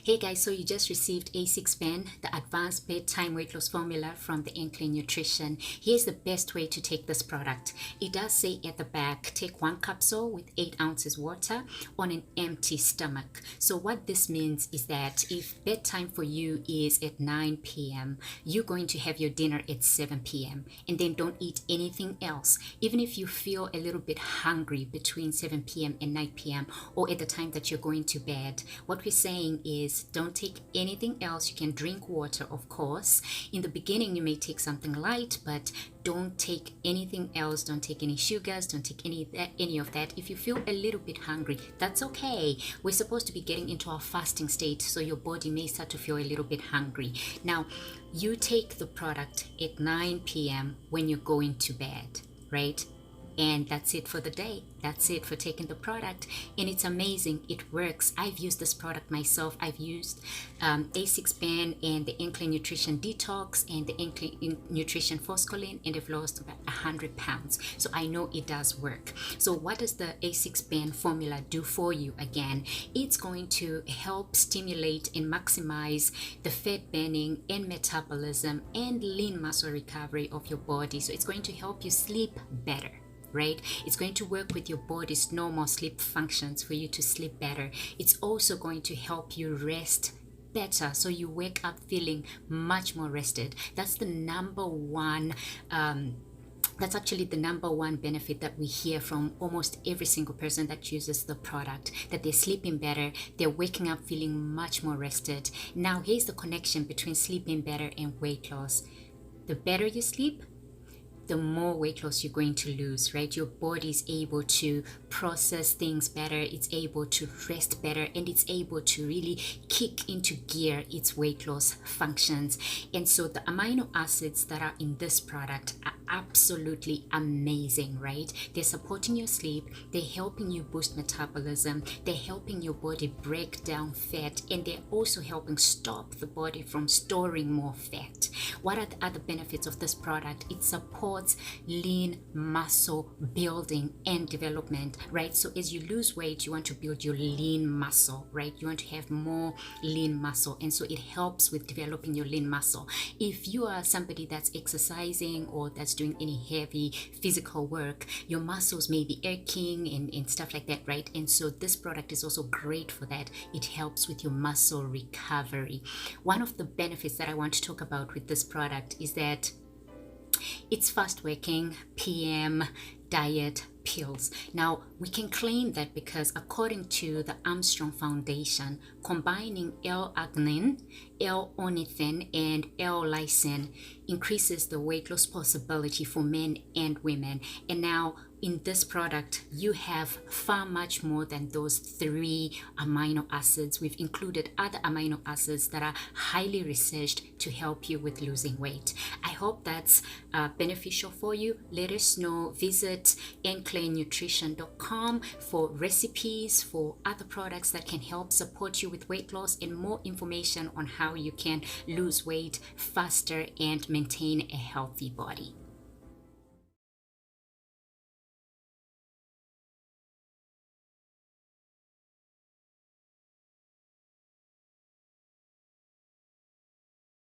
Hey guys, so you just received A6BURN, the advanced bedtime weight loss formula from the Enclare Nutrition. Here's the best way to take this product. It does say at the back, take 1 capsule with 8 ounces water on an empty stomach. So what this means is that if bedtime for you is at 9 p.m., you're going to have your dinner at 7 p.m. and then don't eat anything else. Even if you feel a little bit hungry between 7 p.m. and 9 p.m. or at the time that you're going to bed, what we're saying is don't take anything else. You can drink water, of course. In the beginning, you may take something light, but don't take anything else. Don't take any sugars. Don't take any of that. If you feel a little bit hungry, that's okay. We're supposed to be getting into our fasting state, so your body may start to feel a little bit hungry. Now, you take the product at 9 p.m. when you're going to bed, right? And that's it for the day. That's it for taking the product. And it's amazing. It works. I've used this product myself. I've used A6BURN and the Enclare Nutrition Detox and the Enclare Nutrition Forskolin, and I've lost about 100 pounds. So I know it does work. So what does the A6BURN formula do for you? Again, it's going to help stimulate and maximize the fat burning and metabolism and lean muscle recovery of your body. So it's going to help you sleep better. Right? It's going to work with your body's normal sleep functions for you to sleep better. It's also going to help you rest better, so you wake up feeling much more rested. That's the number one that's actually the number one benefit that we hear from almost every single person that uses the product, that they're sleeping better, they're waking up feeling much more rested. Now here's the connection between sleeping better and weight loss. The better you sleep, the more weight loss you're going to lose, right? Your body is able to process things better, it's able to rest better, and it's able to really kick into gear its weight loss functions. And so the amino acids that are in this product are absolutely amazing, right? They're supporting your sleep, they're helping you boost metabolism, they're helping your body break down fat, and they're also helping stop the body from storing more fat. What are the other benefits of this product? It supports lean muscle building and development, right? So as you lose weight, you want to build your lean muscle, right? You want to have more lean muscle, and so it helps with developing your lean muscle. If you are somebody that's exercising or that's doing any heavy physical work, your muscles may be aching and stuff like that, right? And so this product is also great for that. It helps with your muscle recovery. One of the benefits that I want to talk about with this product is that it's fast working PM diet pills. Now, we can claim that because according to the Armstrong Foundation, combining L-arginine, L-ornithine, and L-lysine increases the weight loss possibility for men and women. And now, in this product, you have far much more than those 3 amino acids. We've included other amino acids that are highly researched to help you with losing weight. I hope that's beneficial for you. Let us know. Visit EnclareNutrition.com for recipes, for other products that can help support you with weight loss, and more information on how you can lose weight faster and maintain a healthy body.